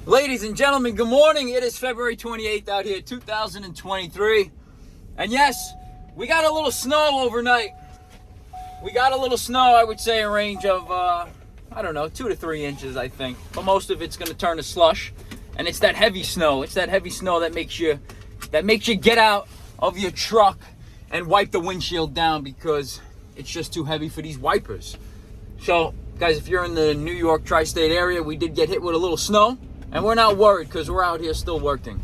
Ladies and gentlemen, good morning. It is February 28th out here, 2023. And yes, we got a little snow overnight. We got a little snow, I would say a range of, 2 to 3 inches, I think. But most of it's going to turn to slush. And it's that heavy snow. It's that heavy snow that makes you get out of your truck and wipe the windshield down because it's just too heavy for these wipers. So, guys, if you're in the New York tri-state area, we did get hit with a little snow. And we're not worried because we're out here still working.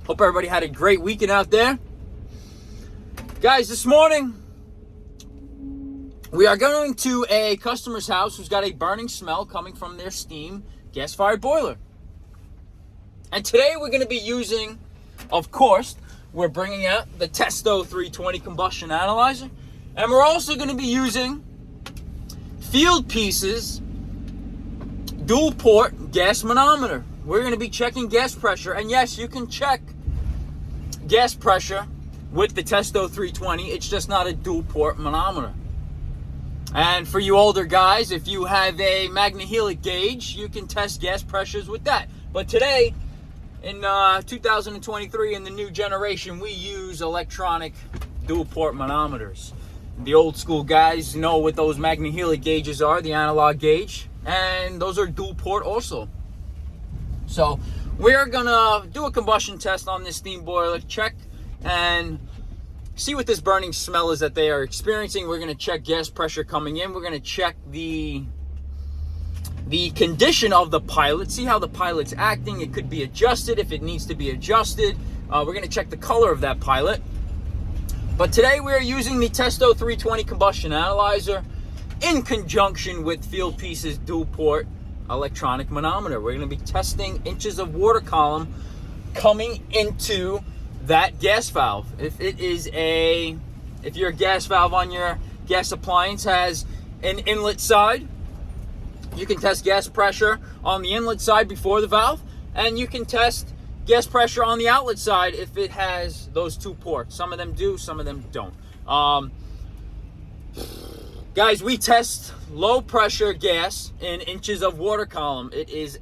Hope everybody had a great weekend out there. Guys, this morning, we are going to a customer's house who's got a burning smell coming from their steam gas-fired boiler. And today we're going to be using, of course, we're bringing out the Testo 320 combustion analyzer. And we're also going to be using Field Pieces dual port gas manometer. We're going to be checking gas pressure. And yes, you can check gas pressure with the Testo 320. It's just not a dual port manometer. And for you older guys, if you have a magnehelic gauge, you can test gas pressures with that. But today, in 2023, in the new generation, we use electronic dual port manometers. The old school guys know what those magnehelic gauges are, the analog gauge. And those are dual port also. So we're gonna do a combustion test on this steam boiler, check and see what this burning smell is that they are experiencing. We're gonna check gas pressure coming in. We're gonna check the condition of the pilot, see how the pilot's acting. It could be adjusted if it needs to be adjusted. We're gonna check the color of that pilot. But today we're using the Testo 320 combustion analyzer in conjunction with Field Pieces dual port electronic manometer. We're going to be testing inches of water column coming into that gas valve. If your gas valve on your gas appliance has an inlet side, you can test gas pressure on the inlet side before the valve, and you can test gas pressure on the outlet side if it has those two ports. Some of them do, some of them don't. Guys, we test low pressure gas in inches of water column. It is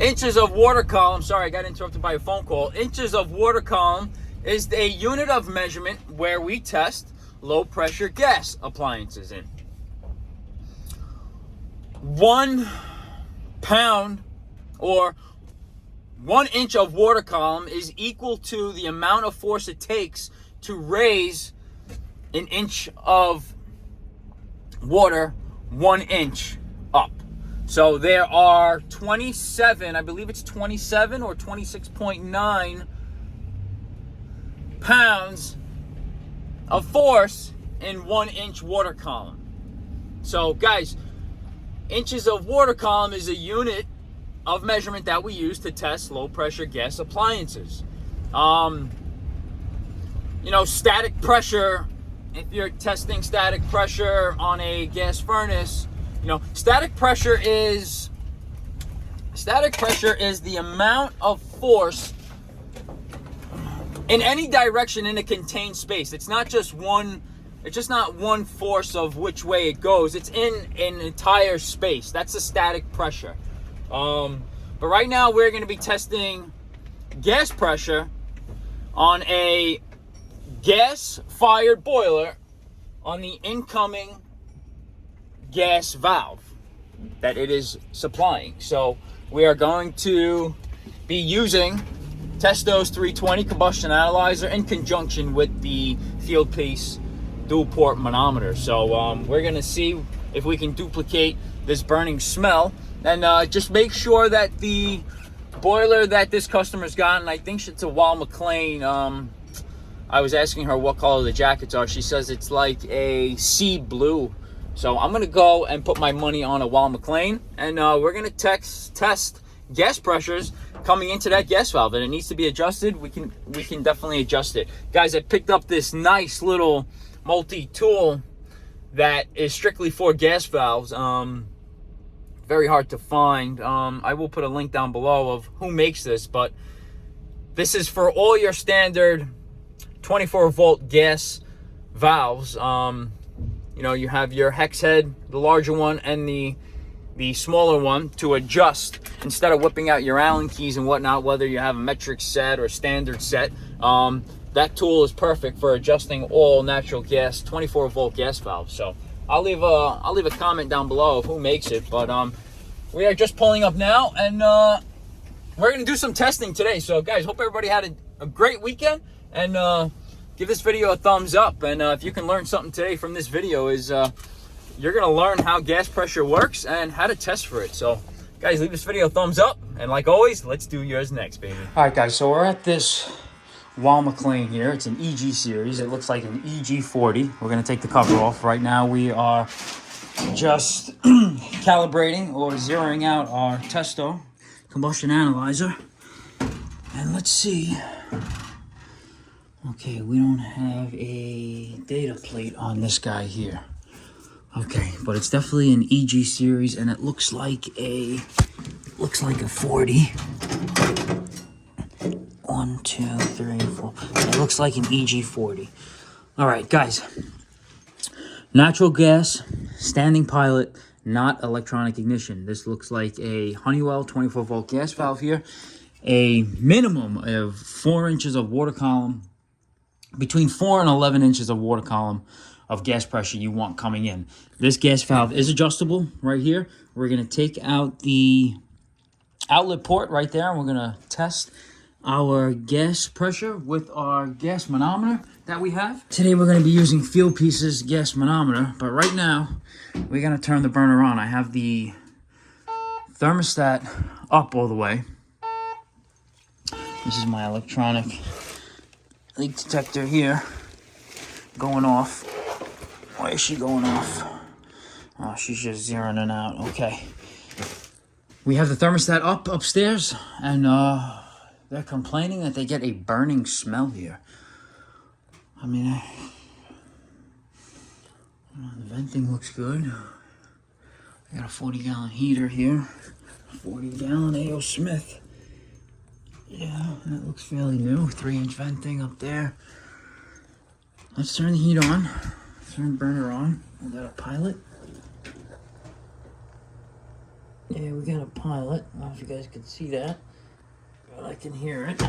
inches of water column. Sorry, I got interrupted by a phone call. Inches of water column is a unit of measurement where we test low pressure gas appliances in. 1 pound or 1 inch of water column is equal to the amount of force it takes to raise an inch of water 1 inch up. So there are 27, I believe it's 27 or 26.9 pounds of force in 1 inch water column. So guys, inches of water column is a unit of measurement that we use to test low pressure gas appliances. Static pressure. If you're testing static pressure on a gas furnace, static pressure is the amount of force in any direction in a contained space. It's not just one force of which way it goes. It's in an entire space. That's the static pressure. But right now we're going to be testing gas pressure on a gas-fired boiler on the incoming gas valve that it is supplying. So we are going to be using Testo's 320 combustion analyzer in conjunction with the Field Piece dual port manometer. So we're going to see if we can duplicate this burning smell, and just make sure that the boiler that this customer's got, and I think it's a Wal McLean. I was asking her what color the jackets are. She says it's like a sea blue. So I'm going to go and put my money on a Wal McLean. And we're going to test gas pressures coming into that gas valve. And it needs to be adjusted. We can definitely adjust it. Guys, I picked up this nice little multi-tool that is strictly for gas valves. Very hard to find. I will put a link down below of who makes this. But this is for all your standard 24 volt gas valves. You have your hex head, the larger one, and the the smaller one to adjust instead of whipping out your Allen keys and whatnot, whether you have a metric set or standard set. That tool is perfect for adjusting all natural gas 24-volt gas valves. So I'll leave a comment down below of who makes it. But we are just pulling up now, and we're gonna do some testing today. So guys, hope everybody had a great weekend, and give this video a thumbs up. And if you can learn something today from this video, is you're gonna learn how gas pressure works and how to test for it. So guys, leave this video a thumbs up, and like always, let's do yours next, baby. All right guys, so we're at this McLean here. It's an EG series. It looks like an EG40. We're gonna take the cover off. Right now we are just calibrating or zeroing out our testo combustion analyzer. And let's see. Okay, we don't have a data plate on this guy here. Okay, but it's definitely an EG series, and it looks like a 40. 1, 2, 3, 4. It looks like an EG40. All right, guys. Natural gas, standing pilot, not electronic ignition. This looks like a Honeywell 24-volt gas valve here. A minimum of 4 inches of water column, between 4 and 11 inches of water column of gas pressure you want coming in. This gas valve is adjustable right here. We're going to take out the outlet port right there, and we're going to test our gas pressure with our gas manometer that we have. Today we're going to be using Field Pieces gas manometer, but right now we're going to turn the burner on. I have the thermostat up all the way. This is my electronic leak detector here going off. Why is she going off? Oh, she's just zeroing it out. Okay. We have the thermostat up upstairs, and they're complaining that they get a burning smell here. I mean, the venting looks good. I got a 40-gallon heater here. 40-gallon A.O. Smith. Yeah, that looks fairly new. 3-inch venting up there. Let's turn the heat on. Turn the burner on. We got a pilot. Yeah, we got a pilot. I don't know if you guys can see that, but I can hear it.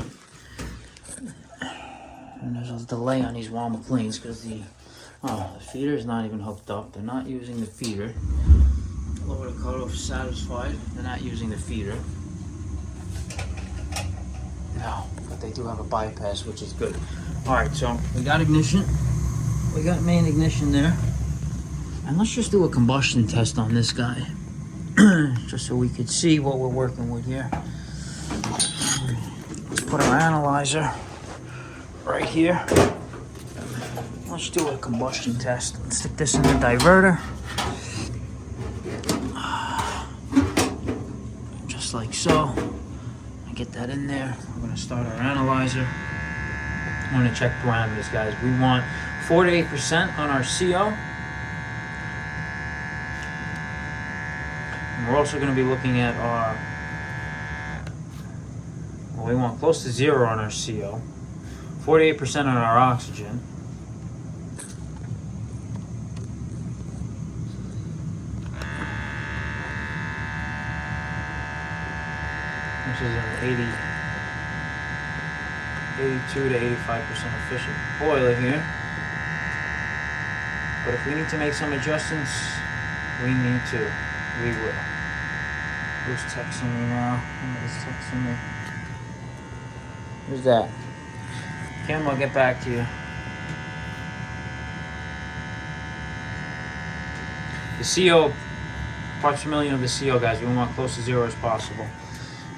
And there's a delay on these McLeans because the feeder is not even hooked up. They're not using the feeder. Lower the cutoff satisfied. They're not using the feeder. No, but they do have a bypass, which is good. All right, so we got ignition. We got main ignition there. And let's just do a combustion test on this guy. Just so we could see what we're working with here. Let's put our analyzer right here. Let's do a combustion test. Let's stick this in the diverter. Just like so. Get that in there. We're going to start our analyzer. I'm going to check parameters, guys. We want 4 to 8% on our CO. And we're also going to be looking at our, well, we want close to 0 on our CO. 4 to 8% on our oxygen. Which is an 82 to 85% efficient boiler here. But if we need to make some adjustments, we need to. We will. Who's texting me now? Somebody's texting me. Who's that? Kim, I'll get back to you. The CO, parts per million of the CO, guys, we want close to 0 as possible.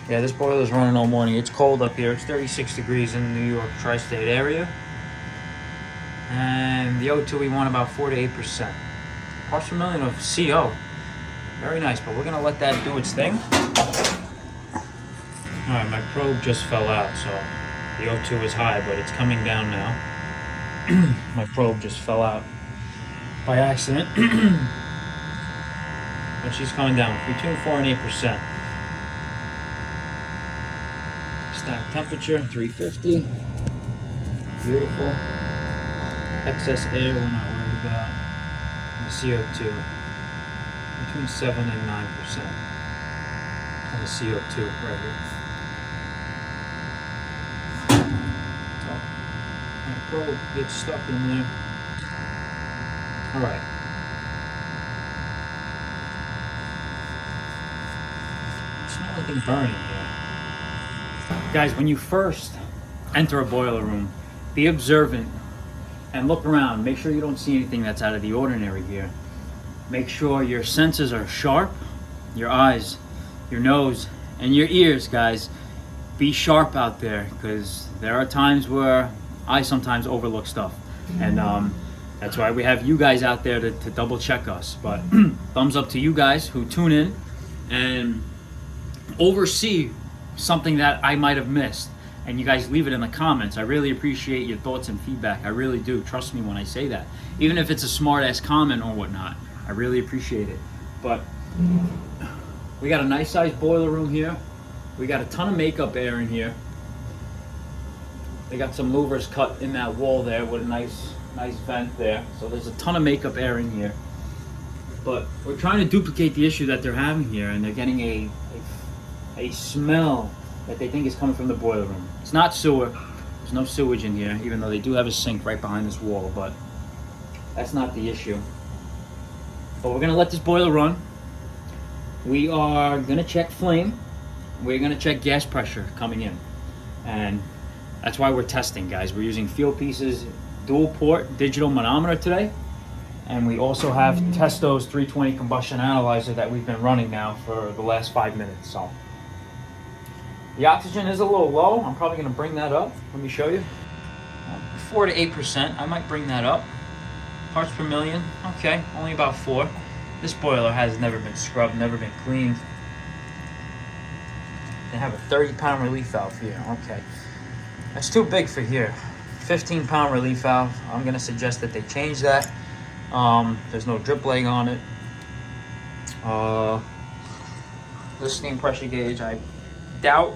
Yeah, this boiler is running all morning. It's cold up here. It's 36 degrees in the New York tri-state area. And the O2, we want about 4 to 8%. Parts per million of CO. Very nice, but we're going to let that do its thing. All right, my probe just fell out, so the O2 is high, but it's coming down now. My probe just fell out by accident. But she's coming down between 4 and 8%. Stack temperature, 350. Beautiful. Excess air, we're not worried about. The CO2. between 7 and 9% of the CO2 right here. So, my probe gets stuck in there. All right. It's not anything burning here. Guys, when you first enter a boiler room, be observant and look around. Make sure you don't see anything that's out of the ordinary here. Make sure your senses are sharp, your eyes, your nose, and your ears, guys. Be sharp out there, because there are times where I sometimes overlook stuff. And that's why we have you guys out there to double check us. But thumbs up to you guys who tune in and oversee something that I might have missed. And you guys leave it in the comments. I really appreciate your thoughts and feedback. I really do. Trust me when I say that. Even if it's a smart ass comment or whatnot, I really appreciate it. But we got a nice sized boiler room here. We got a ton of makeup air in here. They got some louvers cut in that wall there with a nice vent there. So there's a ton of makeup air in here. But we're trying to duplicate the issue that they're having here, and they're getting a smell that they think is coming from the boiler room. It's not sewer. There's no sewage in here, even though they do have a sink right behind this wall, but that's not the issue. But we're gonna let this boiler run. We are gonna check flame. We're gonna check gas pressure coming in. And that's why we're testing, guys. We're using Field Pieces dual port digital manometer today. And we also have Testo's 320 combustion analyzer that we've been running now for the last 5 minutes. So the oxygen is a little low. I'm probably gonna bring that up. Let me show you. 4 to 8%, I might bring that up. Parts per million, okay, only about 4. This boiler has never been scrubbed, never been cleaned. They have a 30-pound relief valve here, okay. That's too big for here. 15-pound relief valve, I'm gonna suggest that they change that. There's no drip leg on it. This steam pressure gauge, I doubt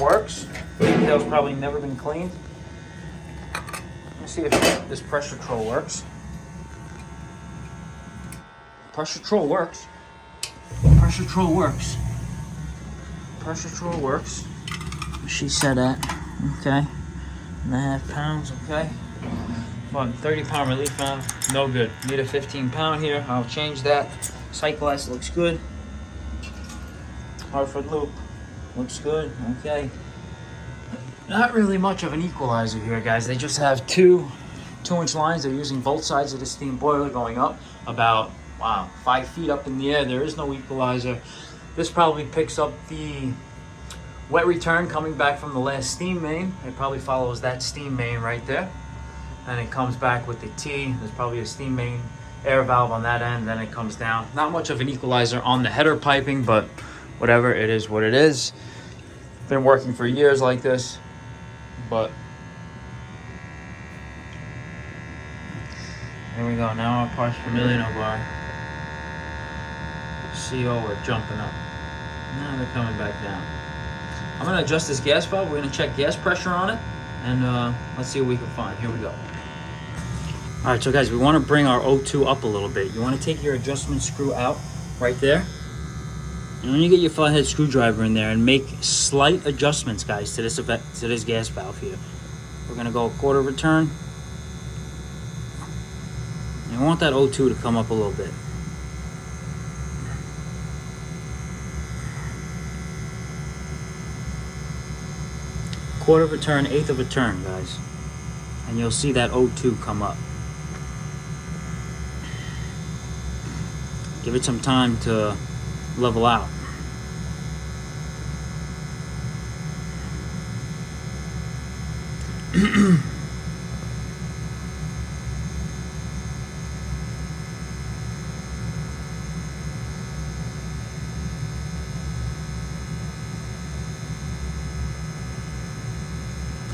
works. Detail's probably never been cleaned. Let me see if this pressure control works. Pressure control works. Pressure control works. Pressure control works. She said that. Okay. 1.5 pounds, okay. But 30-pound relief valve, no good. Need a 15-pound here. I'll change that. Sight glass looks good. Hartford loop looks good. Okay. Not really much of an equalizer here, guys. They just have two 2-inch lines. They're using both sides of the steam boiler going up about 5 feet up in the air. There is no equalizer. This probably picks up the wet return coming back from the last steam main. It probably follows that steam main right there. And it comes back with the T. There's probably a steam main air valve on that end. Then it comes down. Not much of an equalizer on the header piping, but whatever, it is what it is. Been working for years like this, but here we go. Now our parts per million of our CO are jumping up. Now they're coming back down. I'm gonna adjust this gas valve. We're gonna check gas pressure on it, and let's see what we can find. Here we go. All right, so guys, we want to bring our O2 up a little bit. You want to take your adjustment screw out right there. And when you get your flathead screwdriver in there and make slight adjustments, guys, to this gas valve here. We're gonna go a quarter of a turn. And I want that O2 to come up a little bit. Quarter of a turn, eighth of a turn, guys. And you'll see that O2 come up. Give it some time to level out.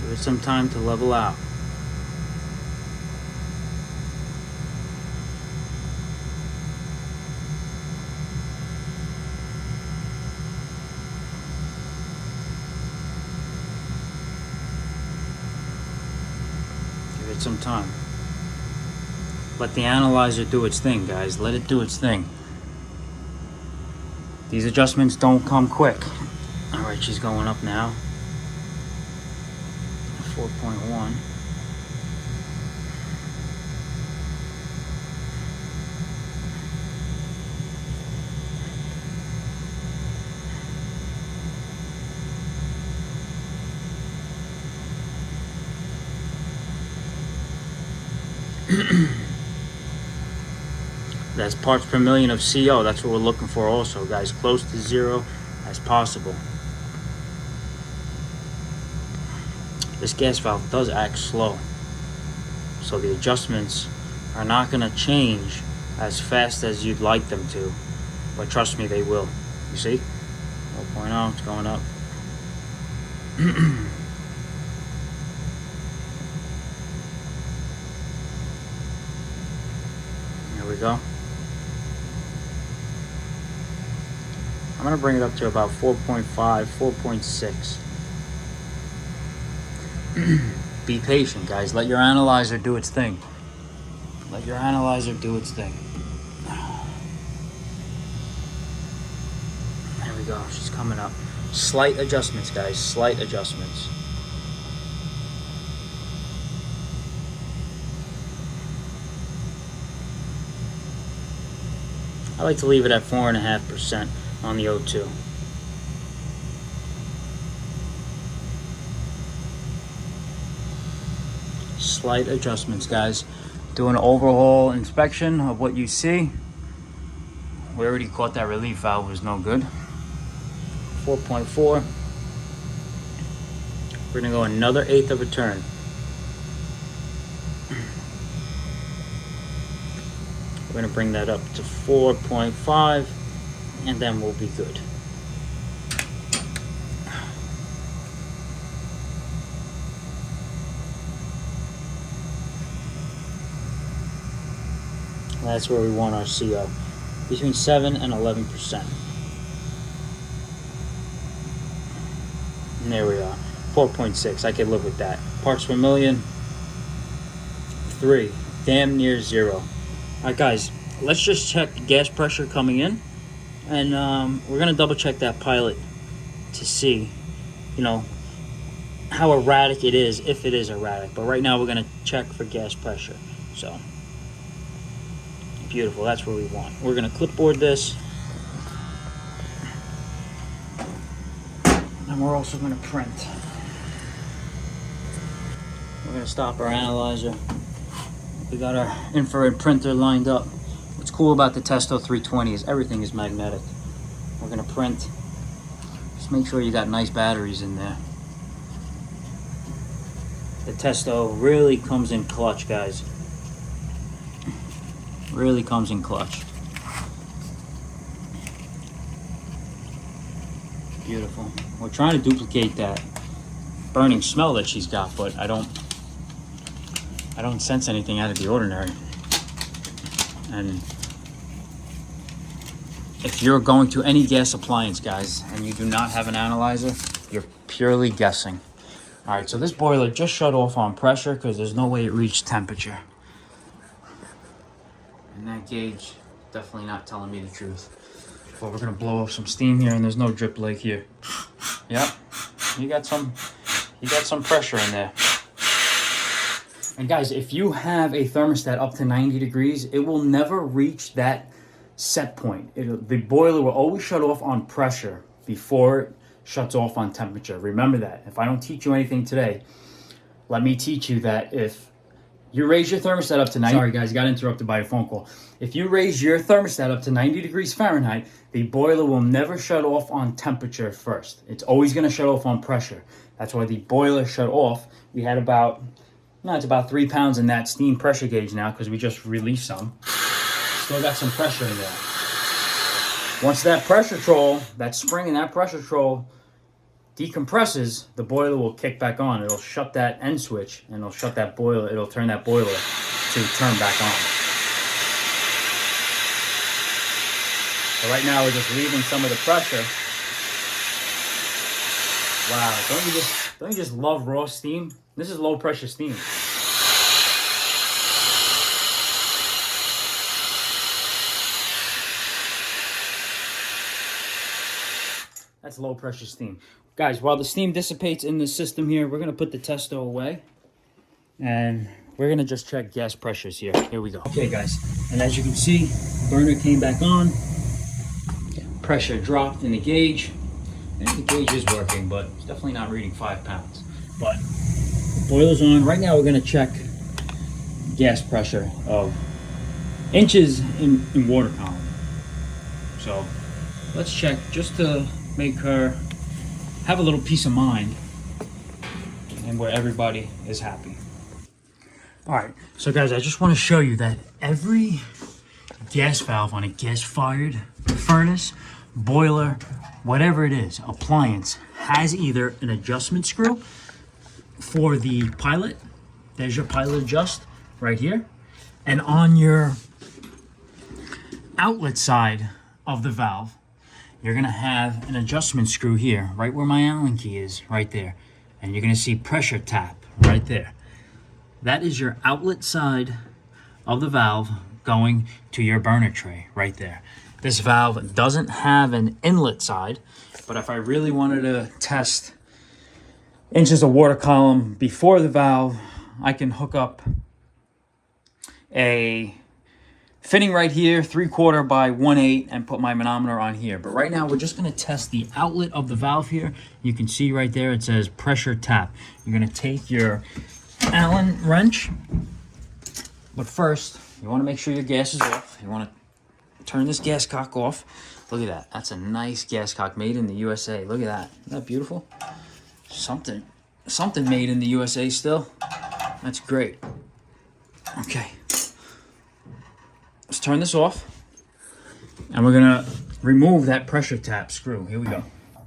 Give it some time to level out. Some time. Let the analyzer do its thing, guys. Let it do its thing. These adjustments don't come quick. All right, she's going up now. 4.1. That's parts per million of CO. That's what we're looking for also, guys. Close to 0 as possible. This gas valve does act slow, so the adjustments are not going to change as fast as you'd like them to, but trust me, they will. You see? 4.0, it's going up. There we go. I'm going to bring it up to about 4.5, 4.6. Be patient, guys. Let your analyzer do its thing. Let your analyzer do its thing. There we go. She's coming up. Slight adjustments, guys. Slight adjustments. I like to leave it at 4.5% on the O2. Slight adjustments, guys. Do an overhaul inspection of what you see. We already caught that relief valve was no good. 4.4. We're gonna go another 1/8 of a turn. We're gonna bring that up to 4.5, and then we'll be good. That's where we want our CO, between 7 and 11%. And there we are, 4.6. I could live with that. Parts per million, 3, damn near 0. All right, guys, let's just check gas pressure coming in, and we're gonna double check that pilot to see, you know, how erratic it is, if it is erratic. But right now we're gonna check for gas pressure. So beautiful, that's what we want. We're gonna clipboard this, and we're also gonna print. We're gonna stop our analyzer. We got our infrared printer lined up. What's cool about the Testo 320 is everything is magnetic. We're gonna print. Just make sure you got nice batteries in there. The Testo really comes in clutch, guys. Really comes in clutch. Beautiful. We're trying to duplicate that burning smell that she's got, but I don't sense anything out of the ordinary. And if you're going to any gas appliance, guys, and you do not have an analyzer, you're purely guessing. All right, so this boiler just shut off on pressure because there's no way it reached temperature. And that gauge, definitely not telling me the truth. But we're gonna blow off some steam here, and there's no drip leg here. Yep, you got some pressure in there. And guys, if you have a thermostat up to 90 degrees, it will never reach that set point. The boiler will always shut off on pressure before it shuts off on temperature. Remember that. If I don't teach you anything today, let me teach you that if you raise your thermostat up to 90... Sorry guys, got interrupted by a phone call. If you raise your thermostat up to 90 degrees Fahrenheit, the boiler will never shut off on temperature first. It's always going to shut off on pressure. That's why the boiler shut off. We had about, it's about 3 pounds in that steam pressure gauge now because we just released some. Still got some pressure in there. Once that pressure troll, that spring in that pressure troll decompresses, the boiler will kick back on. It'll shut that end switch and it'll shut that boiler. It'll turn that boiler to turn back on. So right now we're just leaving some of the pressure. Wow, don't you just love raw steam? This is low pressure steam. That's low pressure steam. Guys, while the steam dissipates in the system here, we're gonna put the testo away. And we're gonna just check gas pressures here. Here we go. Okay guys, and as you can see, burner came back on. Pressure dropped in the gauge. And the gauge is working, but it's definitely not reading 5 pounds. But the boiler's on. Right now we're gonna check gas pressure of inches in water column. So let's check just to make her have a little peace of mind and where everybody is happy. All right, so guys, I just want to show you that every gas valve on a gas-fired furnace, boiler, whatever it is, appliance, has either an adjustment screw for the pilot. There's your pilot adjust right here. And on your outlet side of the valve, you're gonna have an adjustment screw here, right where my Allen key is, right there. And you're gonna see pressure tap right there. That is your outlet side of the valve going to your burner tray right there. This valve doesn't have an inlet side, but if I really wanted to test inches of water column before the valve, I can hook up a fitting right here, 3/4 by 1/8, and put my manometer on here. But right now, we're just gonna test the outlet of the valve here. You can see right there, it says pressure tap. You're gonna take your Allen wrench, but first, you wanna make sure your gas is off. You wanna turn this gas cock off. Look at that, that's a nice gas cock made in the USA. Look at that, isn't that beautiful? Something made in the USA still. That's great. Okay. Let's turn this off. And we're gonna remove that pressure tap screw. Here we go.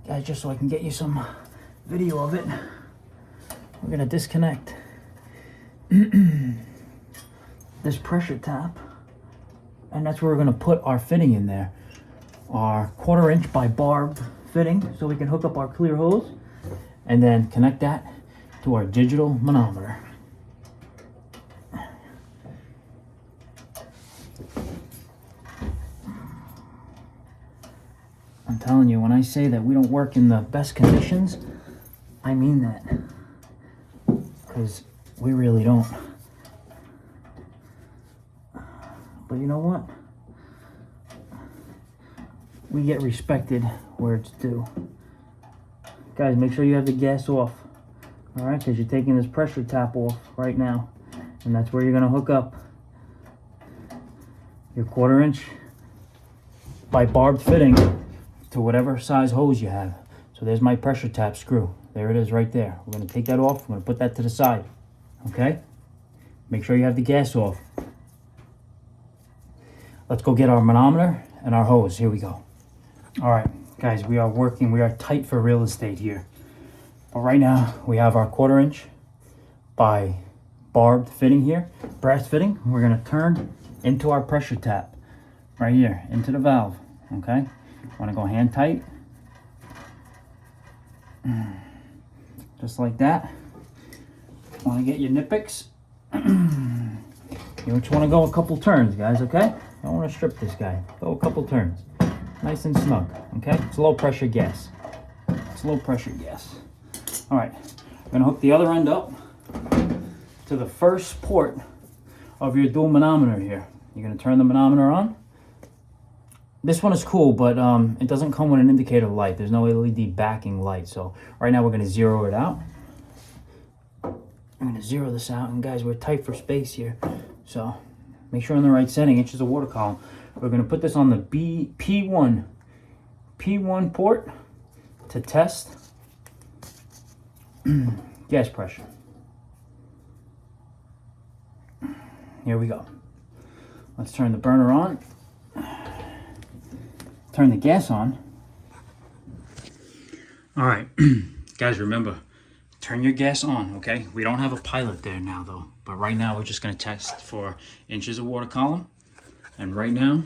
Guys, just so I can get you some video of it, we're gonna disconnect this pressure tap. And that's where we're gonna put our fitting in there. Our 1/4 inch by barbed fitting, so we can hook up our clear hose and then connect that to our digital manometer. I'm telling you, when I say that we don't work in the best conditions, I mean that. Because we really don't. But you know what? We get respected where it's due. Guys, make sure you have the gas off. Alright, because you're taking this pressure tap off right now. And that's where you're going to hook up your 1/4 inch by barbed fitting to whatever size hose you have. So there's my pressure tap screw. There it is right there. We're going to take that off. We're going to put that to the side. Okay? Make sure you have the gas off. Let's go get our manometer and our hose. Here we go. All right, guys, we are working. We are tight for real estate here. But right now, we have our 1/4 inch by barbed fitting here, brass fitting. We're going to turn into our pressure tap right here, into the valve. Okay? Want to go hand tight. Just like that. Want to get your Nipix. You just want to go a couple turns, guys, okay? I don't want to strip this guy. Go a couple turns. Nice and snug, okay? It's low pressure gas. It's low pressure gas. All right, I'm gonna hook the other end up to the first port of your dual manometer here. You're gonna turn the manometer on. This one is cool, but it doesn't come with an indicator light. There's no LED backing light. So right now we're gonna zero it out. I'm gonna zero this out, and guys, we're tight for space here. So make sure in the right setting, inches of water column. We're gonna put this on the P1 port to test gas pressure. Here we go. Let's turn the burner on. Turn the gas on. All right, guys, remember, turn your gas on, okay? We don't have a pilot there now though, but right now we're just gonna test for inches of water column. And right now,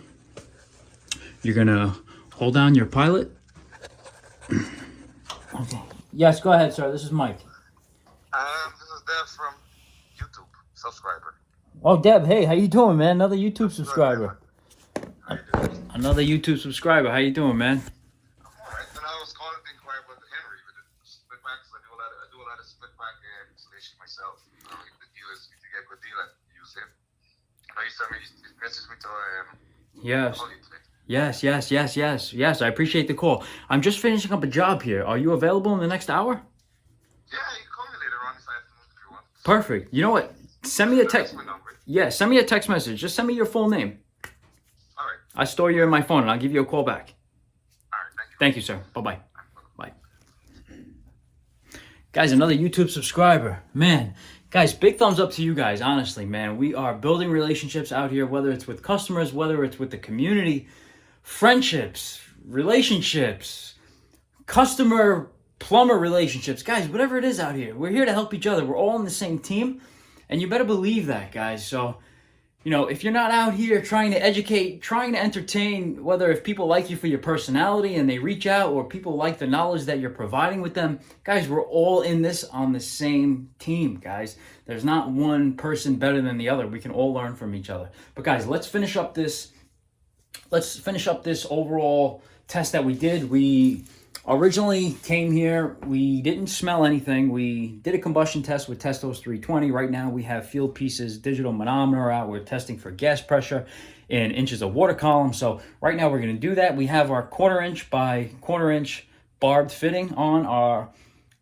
you're gonna hold down your pilot. Okay. Yes, go ahead, sir. This is Mike. This is Dev from YouTube, subscriber. Oh, Deb, hey, how you doing, man? Another YouTube subscriber. How you doing? Another YouTube subscriber. How you doing, man? Alright, and I was calling packs. I do a lot of split pack installation myself. If the dealers, if you get a good deal, I use him. I know you sent me, you messaged me to Yes. call you today. Yes. I appreciate the call. I'm just finishing up a job here. Are you available in the next hour? Yeah, you can call me later on this afternoon if you want. Perfect. You know what? Send me a text. That's my number. Yeah, send me a text message. Just send me your full name. All right. I store you in my phone, and I'll give you a call back. All right. Thank you. Thank you, sir. Bye-bye. Bye. Guys, another YouTube subscriber. Man, guys, big thumbs up to you guys, honestly, man. We are building relationships out here, whether it's with customers, whether it's with the community, friendships, relationships, customer plumber relationships. Guys, whatever it is out here, we're here to help each other. We're all on the same team, and you better believe that, guys. So, you know, if you're not out here trying to educate, trying to entertain, whether if people like you for your personality and they reach out, or people like the knowledge that you're providing with them, guys, we're all in this on the same team, guys. There's not one person better than the other. We can all learn from each other. But guys, let's finish up this overall test that we did. We originally came here, we didn't smell anything. We did a combustion test with Testos 320. Right now we have Field Pieces digital manometer out. We're testing for gas pressure in inches of water column. So right now we're going to do that. We have our 1/4 inch by 1/4 inch barbed fitting on our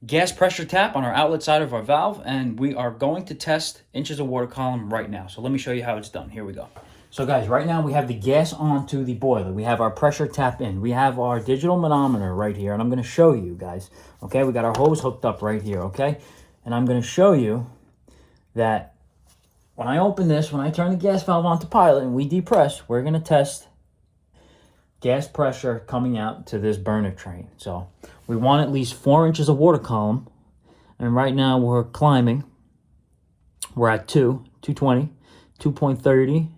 gas pressure tap on our outlet side of our valve, and we are going to test inches of water column right now. So let me show you how it's done. Here we go. So guys, right now we have the gas onto the boiler. We have our pressure tap in. We have our digital manometer right here, and I'm going to show you guys. Okay, we got our hose hooked up right here, okay? And I'm going to show you that when I open this, when I turn the gas valve onto pilot and we depress, we're going to test gas pressure coming out to this burner train. So we want at least 4 inches of water column, and right now we're climbing. We're at 220, 2.30,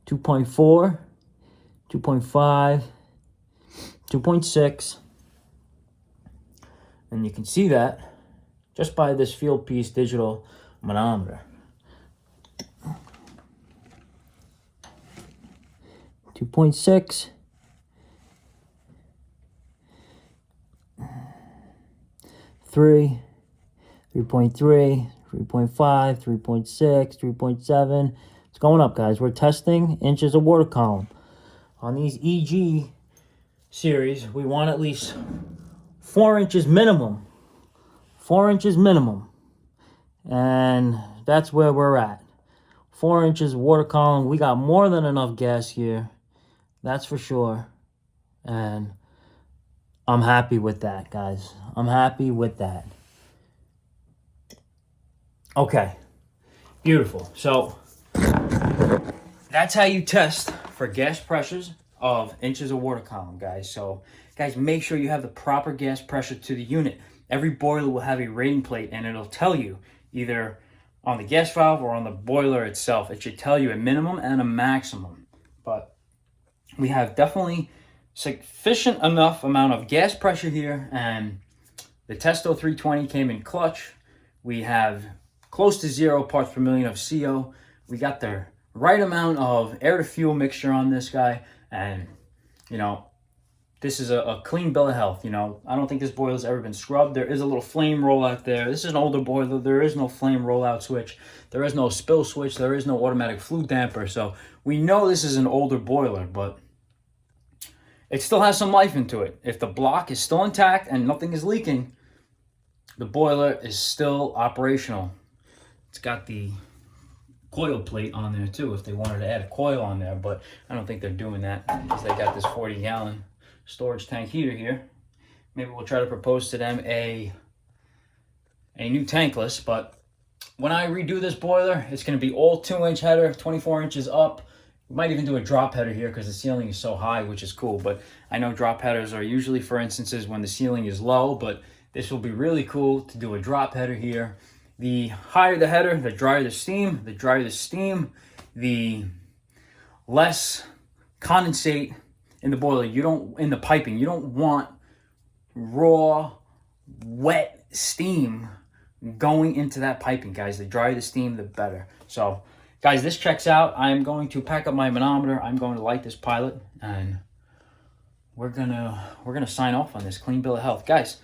2.4, 2.5, 2.6, and you can see that just by this Field Piece digital manometer. 2.6, 3, 3.3, 3.5, 3.6, 3.7. It's going up, guys. We're testing inches of water column. On these EG series, we want at least 4 inches minimum. 4 inches minimum. And that's where we're at. 4 inches water column. We got more than enough gas here. That's for sure. And I'm happy with that, guys. I'm happy with that. Okay. Beautiful. So that's how you test for gas pressures of inches of water column, guys. So, guys, make sure you have the proper gas pressure to the unit. Every boiler will have a rating plate, and it'll tell you either on the gas valve or on the boiler itself. It should tell you a minimum and a maximum. But we have definitely sufficient enough amount of gas pressure here, and the Testo 320 came in clutch. We have close to 0 parts per million of CO. We got the right amount of air to fuel mixture on this guy, and you know, this is a clean bill of health. You know, I don't think this boiler's ever been scrubbed. There is a little flame rollout there. This is an older boiler. There is no flame rollout switch. There is no spill switch. There is no automatic flue damper. So we know this is an older boiler, but it still has some life into it. If the block is still intact and nothing is leaking, the boiler is still operational. It's got the coil plate on there too, if they wanted to add a coil on there, but I don't think they're doing that because they got this 40-gallon storage tank heater here. Maybe we'll try to propose to them a new tankless, but when I redo this boiler, it's going to be all 2-inch header, 24 inches up. We might even do a drop header here because the ceiling is so high, which is cool, but I know drop headers are usually for instances when the ceiling is low, but this will be really cool to do a drop header here. The higher the header, the drier the steam. The drier the steam, the less condensate in the boiler. In the piping, you don't want raw, wet steam going into that piping, guys. The drier the steam, the better. So, guys, this checks out. I'm going to pack up my manometer. I'm going to light this pilot, and we're gonna sign off on this clean bill of health, guys.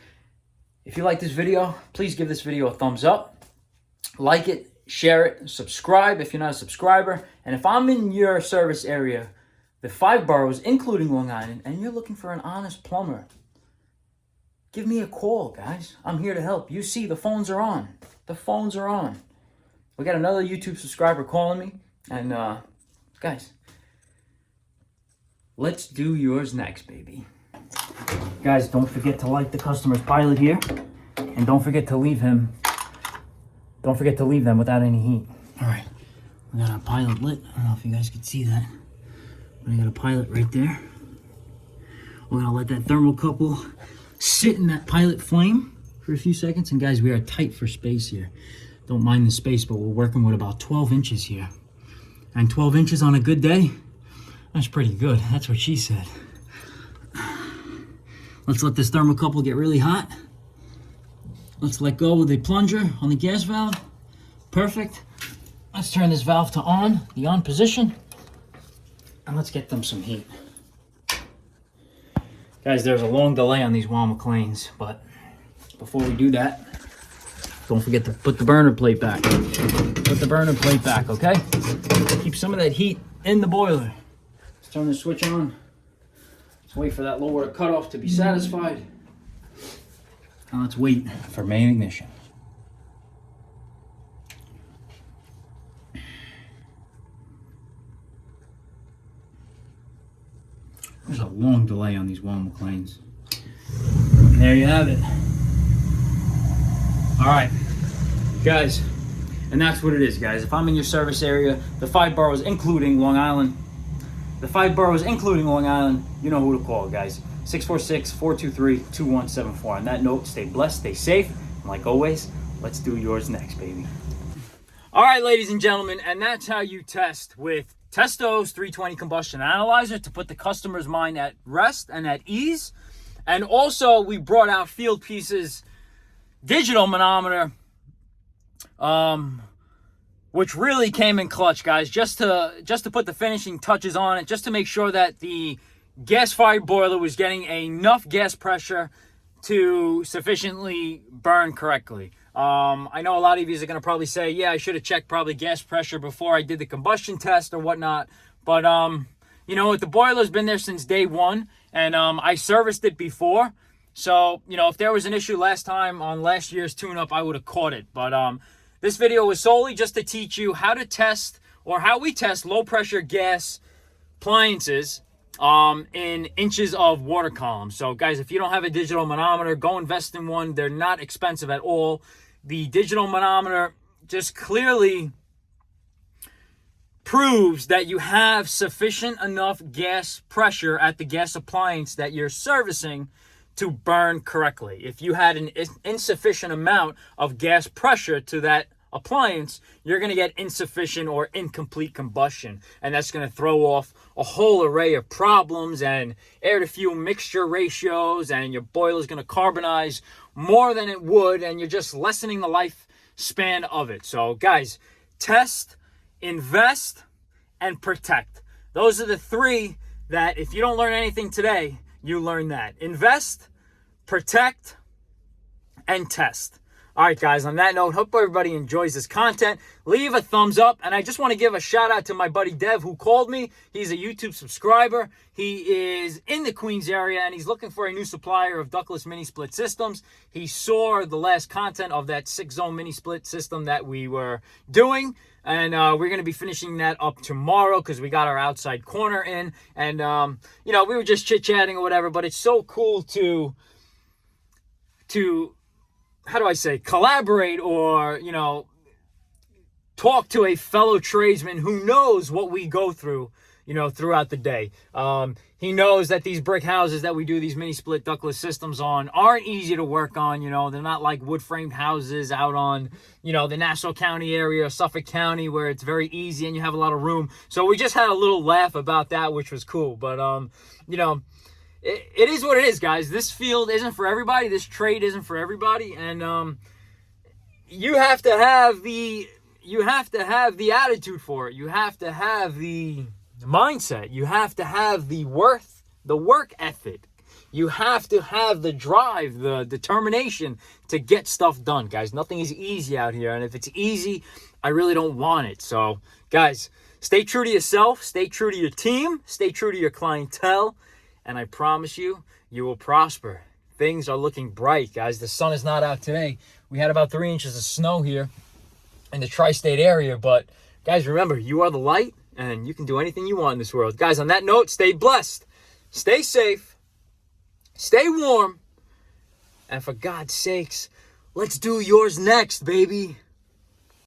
If you like this video, please give this video a thumbs up. Like it, share it, subscribe if you're not a subscriber. And if I'm in your service area, the 5 boroughs, including Long Island, and you're looking for an honest plumber, give me a call, guys. I'm here to help. You see, the phones are on. The phones are on. We got another YouTube subscriber calling me. And, guys, let's do yours next, baby. Guys, don't forget to like the customer's pilot here. And don't forget to leave them without any heat. All right, we got our pilot lit. I don't know if you guys can see that. But I got a pilot right there. We're gonna let that thermocouple sit in that pilot flame for a few seconds. And guys, we are tight for space here. Don't mind the space, but we're working with about 12 inches here. And 12 inches on a good day, that's pretty good. That's what she said. Let's let this thermocouple get really hot. Let's let go with the plunger on the gas valve. Perfect. Let's turn this valve to on, the on position. And let's get them some heat. Guys, there's a long delay on these Wall McLeans, but before we do that, don't forget to put the burner plate back. Put the burner plate back, okay? Keep some of that heat in the boiler. Let's turn the switch on. Let's wait for that low water cutoff to be satisfied. And let's wait for main ignition. There's a long delay on these Wall McLeans. And there you have it. All right, guys, and that's what it is, guys. If I'm in your service area, the 5 boroughs, including Long Island, you know who to call, guys. 646-423-2174. On that note, stay blessed, stay safe, and like always, let's do yours next, baby. All right, ladies and gentlemen, and that's how you test with Testo's 320 Combustion Analyzer to put the customer's mind at rest and at ease. And also, we brought out Field Pieces digital manometer, which really came in clutch, guys, just to put the finishing touches on it, just to make sure that the gas-fired boiler was getting enough gas pressure to sufficiently burn correctly. I know a lot of you are going to probably say, yeah, I should have checked probably gas pressure before I did the combustion test or whatnot. But, you know what, the boiler's been there since day one, and I serviced it before. So, you know, if there was an issue last time on last year's tune-up, I would have caught it. But this video was solely just to teach you how to test, or how we test low-pressure gas appliances in inches of water column. So, guys, if you don't have a digital manometer, go invest in one. They're not expensive at all. The digital manometer just clearly proves that you have sufficient enough gas pressure at the gas appliance that you're servicing to burn correctly. If you had an insufficient amount of gas pressure to that appliance, you're going to get insufficient or incomplete combustion, and that's going to throw off a whole array of problems and air to fuel mixture ratios, and your boiler is going to carbonize more than it would, and you're just lessening the lifespan of it. So guys, test, invest, and protect. Those are the 3 that if you don't learn anything today, you learn that. Invest, protect, and test. All right, guys, on that note, hope everybody enjoys this content. Leave a thumbs up, and I just want to give a shout out to my buddy Dev who called me. He's a YouTube subscriber. He is in the Queens area, and he's looking for a new supplier of ductless mini split systems. He saw the last content of that 6-zone mini split system that we were doing, and we're going to be finishing that up tomorrow because we got our outside corner in, and, you know, we were just chit-chatting or whatever, but it's so cool to how do I say, collaborate or, you know, talk to a fellow tradesman who knows what we go through, you know, throughout the day. He knows that these brick houses that we do these mini split ductless systems on aren't easy to work on. You know, they're not like wood framed houses out on, you know, the Nassau County area or Suffolk County where it's very easy and you have a lot of room. So we just had a little laugh about that, which was cool. But, you know, it is what it is, guys. This field isn't for everybody. This trade isn't for everybody. And you have to have the attitude for it. You have to have the mindset. You have to have the work ethic. You have to have the drive, the determination to get stuff done, guys. Nothing is easy out here. And if it's easy, I really don't want it. So, guys, stay true to yourself. Stay true to your team. Stay true to your clientele. And I promise you, you will prosper. Things are looking bright, guys. The sun is not out today. We had about 3 inches of snow here in the tri-state area. But, guys, remember, you are the light, and you can do anything you want in this world. Guys, on that note, stay blessed. Stay safe. Stay warm. And for God's sakes, let's do yours next, baby.